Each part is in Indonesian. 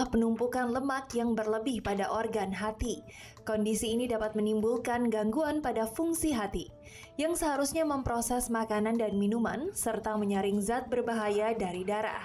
adalah penumpukan lemak yang berlebih pada organ hati. Kondisi ini dapat menimbulkan gangguan pada fungsi hati, yang seharusnya memproses makanan dan minuman, serta menyaring zat berbahaya dari darah.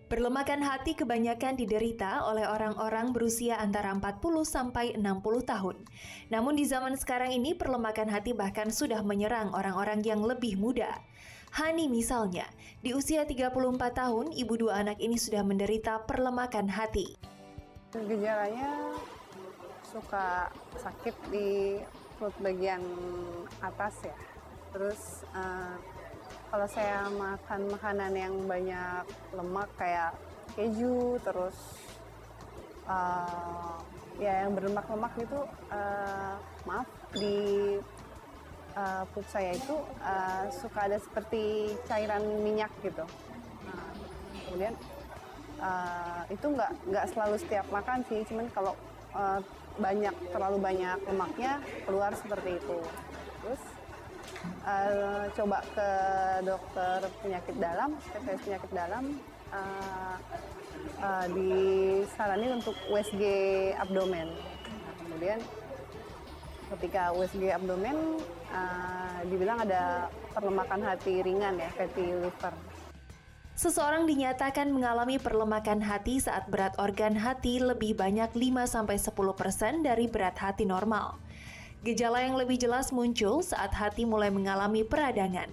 Perlemakan hati kebanyakan diderita oleh orang-orang berusia antara 40 sampai 60 tahun. Namun di zaman sekarang ini perlemakan hati bahkan sudah menyerang orang-orang yang lebih muda. Hani misalnya, di usia 34 tahun, ibu dua anak ini sudah menderita perlemakan hati. Gejalanya suka sakit di perut bagian atas ya. Terus kalau saya makan makanan yang banyak lemak kayak keju, terus ya yang berlemak-lemak itu maaf di perut saya itu suka ada seperti cairan minyak gitu. Kemudian itu nggak selalu setiap makan sih, cuman kalau terlalu banyak lemaknya keluar seperti itu. Terus coba ke dokter penyakit dalam, spesialis penyakit dalam, disaranin untuk USG abdomen. Nah, kemudian ketika USG abdomen dibilang ada perlemakan hati ringan ya, fatty liver. Seseorang dinyatakan mengalami perlemakan hati saat berat organ hati lebih banyak 5-10% dari berat hati normal. Gejala yang lebih jelas muncul saat hati mulai mengalami peradangan.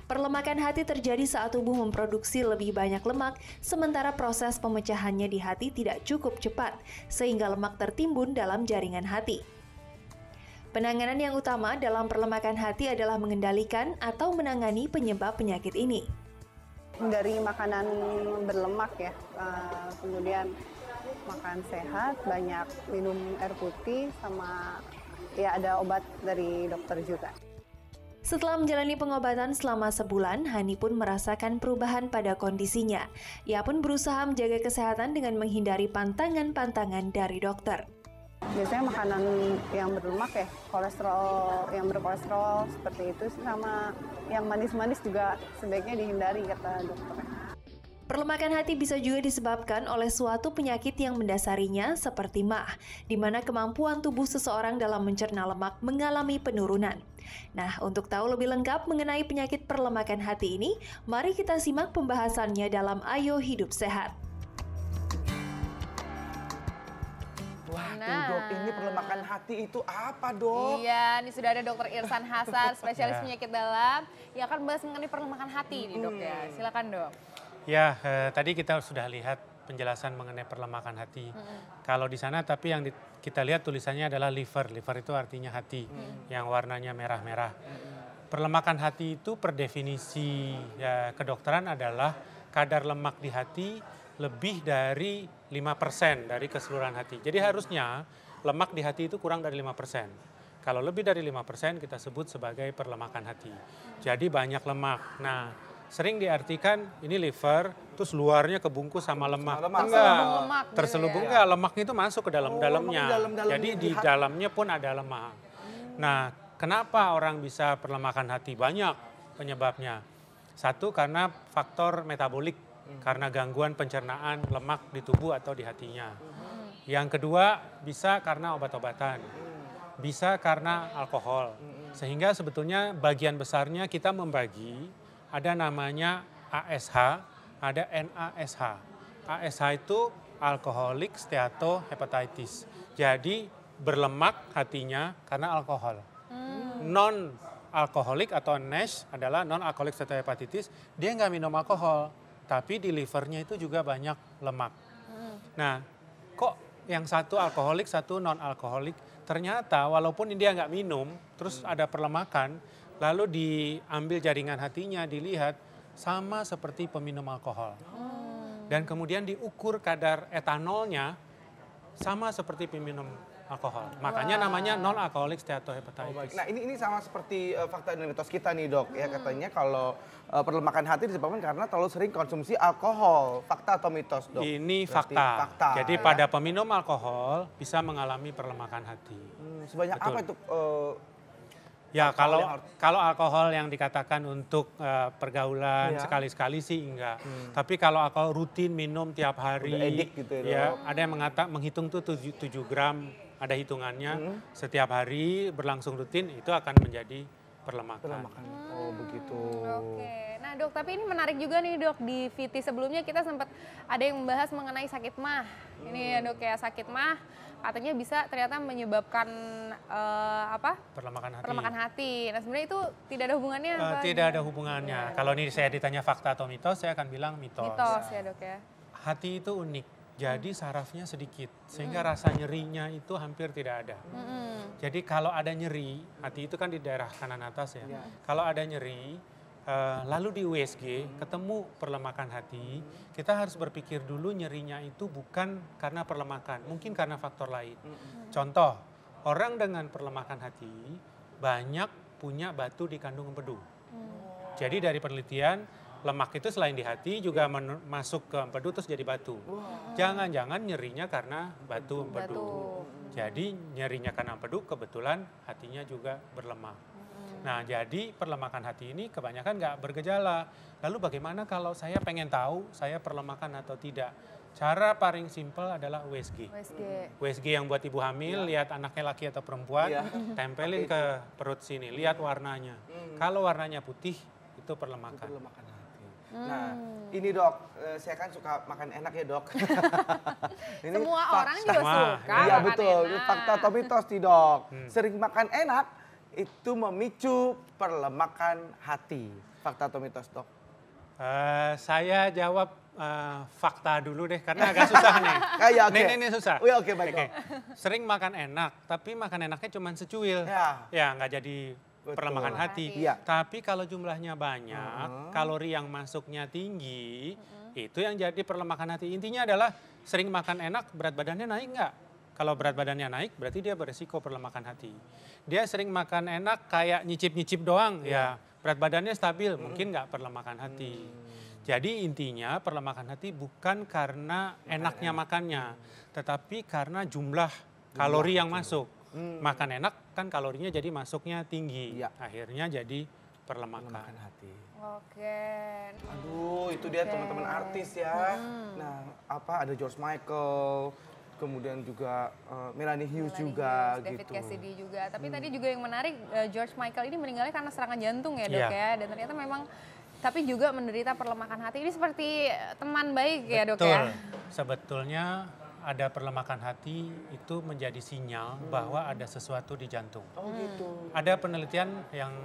Perlemakan hati terjadi saat tubuh memproduksi lebih banyak lemak, sementara proses pemecahannya di hati tidak cukup cepat, sehingga lemak tertimbun dalam jaringan hati. Penanganan yang utama dalam perlemakan hati adalah mengendalikan atau menangani penyebab penyakit ini. Hindari makanan berlemak ya, kemudian makan sehat, banyak minum air putih, sama ya ada obat dari dokter juga. Setelah menjalani pengobatan selama sebulan, Hani pun merasakan perubahan pada kondisinya. Ia pun berusaha menjaga kesehatan dengan menghindari pantangan-pantangan dari dokter. Biasanya makanan yang berlemak ya, kolesterol, yang berkolesterol seperti itu, sama yang manis-manis juga sebaiknya dihindari kata dokter. Perlemakan hati bisa juga disebabkan oleh suatu penyakit yang mendasarinya seperti MAH, di mana kemampuan tubuh seseorang dalam mencerna lemak mengalami penurunan. Nah, untuk tahu lebih lengkap mengenai penyakit perlemakan hati ini, mari kita simak pembahasannya dalam Ayo Hidup Sehat. Waduh dok, ini perlemakan hati itu apa dok? Iya, ini sudah ada dokter Irsan Hasan, spesialis penyakit dalam, yang akan membahas mengenai perlemakan hati nih dok ya. Silakan dok. Ya, tadi kita sudah lihat penjelasan mengenai perlemakan hati. Kalau di sana tapi yang kita lihat tulisannya adalah liver. Liver itu artinya hati yang warnanya merah-merah. Perlemakan hati itu per definisi ya, kedokteran adalah kadar lemak di hati lebih dari 5% dari keseluruhan hati. Jadi harusnya lemak di hati itu kurang dari 5%. Kalau lebih dari 5% kita sebut sebagai perlemakan hati. Jadi banyak lemak. Nah, sering diartikan ini liver, terus luarnya kebungkus sama lemak. Enggak, terselubung enggak, lemaknya itu masuk ke dalamnya. Jadi di dalamnya pun ada lemak. Nah, kenapa orang bisa perlemakan hati? Banyak penyebabnya. Satu karena faktor metabolik, karena gangguan pencernaan lemak di tubuh atau di hatinya. Yang kedua bisa karena obat-obatan, bisa karena alkohol. Sehingga sebetulnya bagian besarnya kita membagi, ada namanya ASH, ada NASH. ASH itu alcoholic steatohepatitis. Jadi berlemak hatinya karena alkohol. Non-alkoholik atau NASH adalah non-alcoholic steatohepatitis, dia nggak minum alkohol, tapi di livernya itu juga banyak lemak. Nah, kok yang satu alkoholik, satu non-alkoholik? Ternyata walaupun dia nggak minum, terus ada perlemakan, lalu diambil jaringan hatinya, dilihat sama seperti peminum alkohol. Dan kemudian diukur kadar etanolnya sama seperti peminum alkohol. Makanya namanya non-alcoholic steatohepatitis. Nah ini sama seperti fakta dan mitos kita nih dok. Ya katanya kalau perlemakan hati disebabkan karena terlalu sering konsumsi alkohol. Fakta atau mitos dok? Ini Berarti fakta. Jadi ya? pada peminum alkohol bisa mengalami perlemakan hati. Sebanyak Betul. apa itu Ya Alkohol yang kalau alkohol yang dikatakan untuk pergaulan Iya. sekali-sekali sih enggak. Tapi kalau alkohol rutin minum tiap hari, Udah edik gitu ya, ya Dok. ada yang menghitung tuh 7 gram, ada hitungannya setiap hari berlangsung rutin itu akan menjadi perlemakan. Perlemakan. Oh begitu. Oke, nah dok, tapi ini menarik juga nih dok, di VT sebelumnya kita sempat ada yang membahas mengenai sakit mah. Ini ya dok ya, sakit mah katanya bisa ternyata menyebabkan Perlemakan hati. perlemakan hati. Nah sebenarnya itu tidak ada hubungannya apa? Tidak ada hubungannya. Kalau ini saya ditanya fakta atau mitos, saya akan bilang mitos. Mitos ya dok ya. Hati itu unik, jadi sarafnya sedikit, sehingga rasa nyerinya itu hampir tidak ada. Jadi kalau ada nyeri, hati itu kan di daerah kanan atas ya. Kalau ada nyeri, lalu di USG ketemu perlemakan hati, kita harus berpikir dulu nyerinya itu bukan karena perlemakan, mungkin karena faktor lain. Contoh, orang dengan perlemakan hati banyak punya batu di kandung empedu. Jadi dari penelitian, lemak itu selain di hati juga masuk ke empedu terus jadi batu. Jangan-jangan nyerinya karena batu empedu. Jadi nyerinya karena empedu, kebetulan hatinya juga berlemak. Nah, jadi perlemakan hati ini kebanyakan nggak bergejala. Lalu bagaimana kalau saya pengen tahu saya perlemakan atau tidak? Cara paling simpel adalah USG. USG. USG yang buat ibu hamil, lihat anaknya laki atau perempuan, tempelin ke perut sini, lihat warnanya. Kalau warnanya putih, itu perlemakan. Perlemakan hati. Nah, ini dok, saya kan suka makan enak ya dok. Ini Semua fakta. orang juga suka Iya makan betul, ini enak. fakta atau mitos nih dok. Sering makan enak itu memicu perlemakan hati. Fakta atau mitos dok? Saya jawab fakta dulu deh, karena agak susah nih. Ya, oke. Ini susah. Oh, ya, oke, baik, Oke. Dok. Sering makan enak, tapi makan enaknya cuma secuil. Ya. Ya, nggak jadi Betul. perlemakan hati. Iya. Tapi kalau jumlahnya banyak, kalori yang masuknya tinggi, itu yang jadi perlemakan hati. Intinya adalah sering makan enak, berat badannya naik nggak? Kalau berat badannya naik, berarti dia beresiko perlemakan hati. Dia sering makan enak kayak nyicip-nyicip doang, ya berat badannya stabil, mungkin nggak perlemakan hati. Jadi intinya perlemakan hati bukan karena enaknya makannya, tetapi karena jumlah kalori yang masuk. Makan enak kan kalorinya jadi masuknya tinggi, Iya. akhirnya jadi perlemakan. Perlemakan hati. Oke. Aduh, itu dia teman-teman artis ya. Nah, ada George Michael, kemudian juga Melanie Hughes juga David gitu. Cassidy juga. Tapi tadi juga yang menarik, George Michael ini meninggalnya karena serangan jantung ya dok Iya. ya. Dan ternyata memang, tapi juga menderita perlemakan hati. Ini seperti teman baik ya dok Betul. ya. Sebetulnya ada perlemakan hati itu menjadi sinyal bahwa ada sesuatu di jantung. Oh gitu. Ada penelitian yang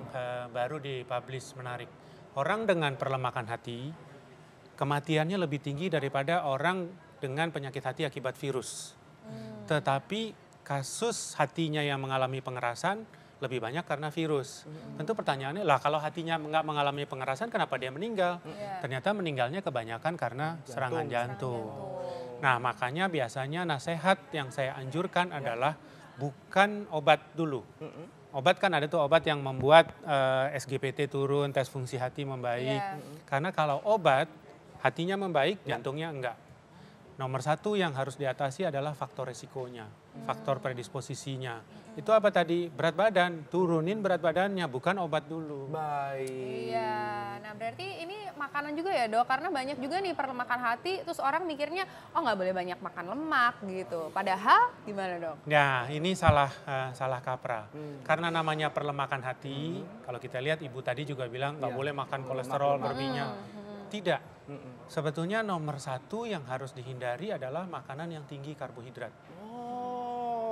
baru dipublish menarik. Orang dengan perlemakan hati, kematiannya lebih tinggi daripada orang dengan penyakit hati akibat virus. Tetapi kasus hatinya yang mengalami pengerasan lebih banyak karena virus. Tentu pertanyaannya, lah kalau hatinya nggak mengalami pengerasan kenapa dia meninggal? Ternyata meninggalnya kebanyakan karena serangan jantung. Nah makanya biasanya nasihat yang saya anjurkan adalah bukan obat dulu. Obat kan ada tuh obat yang membuat SGPT turun, tes fungsi hati membaik. Karena kalau obat hatinya membaik, jantungnya enggak. Nomor satu yang harus diatasi adalah faktor resikonya, faktor predisposisinya. Itu apa tadi? Berat badan, turunin berat badannya, bukan obat dulu. Baik. Iya, nah berarti ini makanan juga ya dok, karena banyak juga nih perlemakan hati, terus orang mikirnya, oh nggak boleh banyak makan lemak gitu. Padahal gimana dok? Nah ini salah kaprah. Karena namanya perlemakan hati, kalau kita lihat ibu tadi juga bilang nggak boleh makan kolesterol berminyak. Tidak. Sebetulnya nomor satu yang harus dihindari adalah makanan yang tinggi karbohidrat.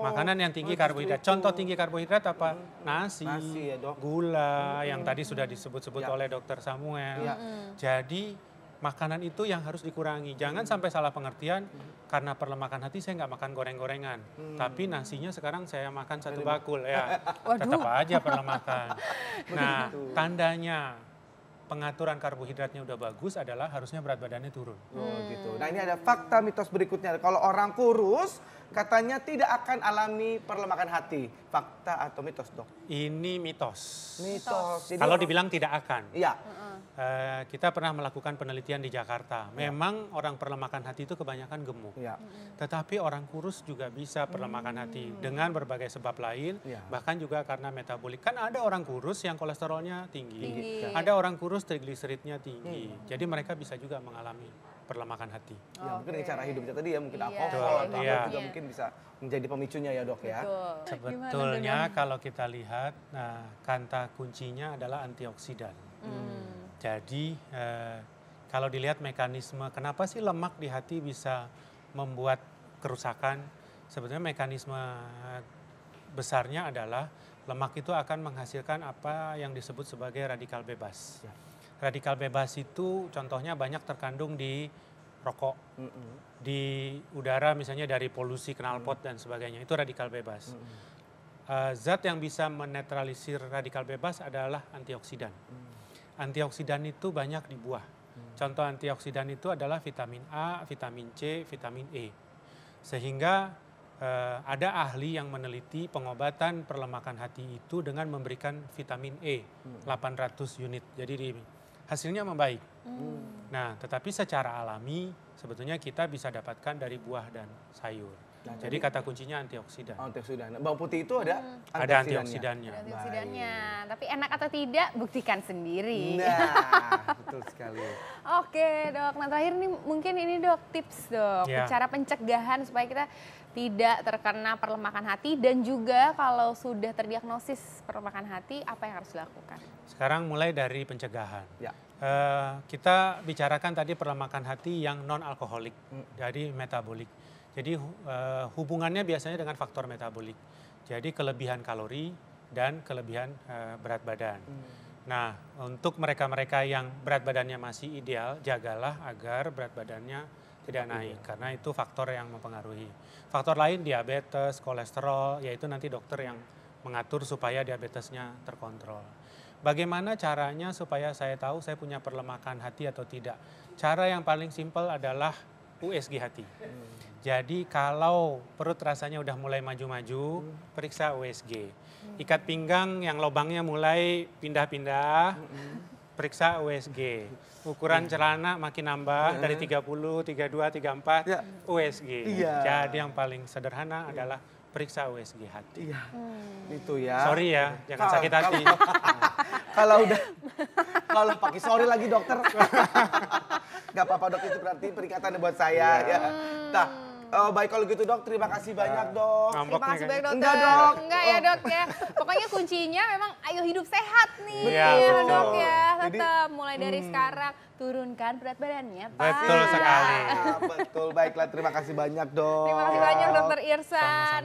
Makanan yang tinggi karbohidrat. Contoh tinggi karbohidrat apa? Nasi, Nasi ya, Dok. gula, yang tadi sudah disebut-sebut oleh Dokter Samuel. Ya. Jadi makanan itu yang harus dikurangi. Jangan sampai salah pengertian, karena perlemakan hati saya nggak makan goreng-gorengan. Tapi nasinya sekarang saya makan satu bakul ya. Tetap aja perlemakan. Nah tandanya pengaturan karbohidratnya udah bagus adalah harusnya berat badannya turun. Oh gitu. Nah ini ada fakta mitos berikutnya. Kalau orang kurus katanya tidak akan alami perlemakan hati. Fakta atau mitos dok? Ini mitos. Mitos. Jadi Kalau orang- dibilang tidak akan. Iya. kita pernah melakukan penelitian di Jakarta. Memang orang perlemakan hati itu kebanyakan gemuk. Ya. Tetapi orang kurus juga bisa perlemakan hati dengan berbagai sebab lain, Ya. bahkan juga karena metabolik. Kan ada orang kurus yang kolesterolnya tinggi, Tinggi. ada orang kurus trigliseridnya tinggi. Jadi mereka bisa juga mengalami perlemakan hati. Ya, mungkin dengan cara hidupnya tadi ya, mungkin Iya, alkohol iya, atau iya. apa juga mungkin bisa menjadi pemicunya ya dok ya. Betul. Sebetulnya kalau kita lihat, nah, kata kuncinya adalah antioksidan. Jadi kalau dilihat mekanisme kenapa sih lemak di hati bisa membuat kerusakan, sebetulnya mekanisme besarnya adalah lemak itu akan menghasilkan apa yang disebut sebagai radikal bebas. Ya. Radikal bebas itu contohnya banyak terkandung di rokok, di udara misalnya dari polusi knalpot dan sebagainya, itu radikal bebas. Zat yang bisa menetralisir radikal bebas adalah antioksidan. Antioksidan itu banyak di buah. Contoh antioksidan itu adalah vitamin A, vitamin C, vitamin E. Sehingga ada ahli yang meneliti pengobatan perlemakan hati itu dengan memberikan vitamin E 800 unit. Jadi hasilnya membaik. Nah, tetapi secara alami sebetulnya kita bisa dapatkan dari buah dan sayur. Nah, jadi kata kuncinya antioksidan. Antioksidan. Bawang putih itu ada Ada antioksidannya. Antioksidannya. Tapi enak atau tidak buktikan sendiri. Nah, betul sekali. Oke dok, nah terakhir nih mungkin ini dok tips dok, Ya. cara pencegahan supaya kita tidak terkena perlemakan hati dan juga kalau sudah terdiagnosis perlemakan hati apa yang harus dilakukan? Sekarang mulai dari pencegahan. Ya. Kita bicarakan tadi perlemakan hati yang non alkoholik, jadi metabolik. Jadi hubungannya biasanya dengan faktor metabolik. Jadi kelebihan kalori dan kelebihan berat badan. Nah, untuk mereka-mereka yang berat badannya masih ideal, jagalah agar berat badannya tidak naik karena itu faktor yang mempengaruhi. Faktor lain diabetes, kolesterol, yaitu nanti dokter yang mengatur supaya diabetesnya terkontrol. Bagaimana caranya supaya saya tahu saya punya perlemakan hati atau tidak? Cara yang paling simpel adalah USG hati. Jadi kalau perut rasanya udah mulai maju-maju, periksa USG. Ikat pinggang yang lubangnya mulai pindah-pindah, periksa USG. Ukuran celana makin nambah dari 30, 32, 34, Ya. USG. Iya. Jadi yang paling sederhana adalah periksa USG hati. Iya. Itu ya. Sorry ya, jangan sakit hati. Kalau pakai sorry lagi dokter. Gak apa-apa dok, itu berarti peringatan buat saya ya. Nah, baik kalau gitu dok, terima kasih banyak dok. Ngambek Terima kasih nih banyak dokter. Enggak, Dok. Enggak ya dok ya. Pokoknya kuncinya memang ayo hidup sehat nih Iya, ya betul. dok ya. Jadi, Tetap mulai dari sekarang turunkan berat badannya Pak. Betul sekali. Betul, baiklah terima kasih banyak dok. Terima kasih banyak dokter Irsan.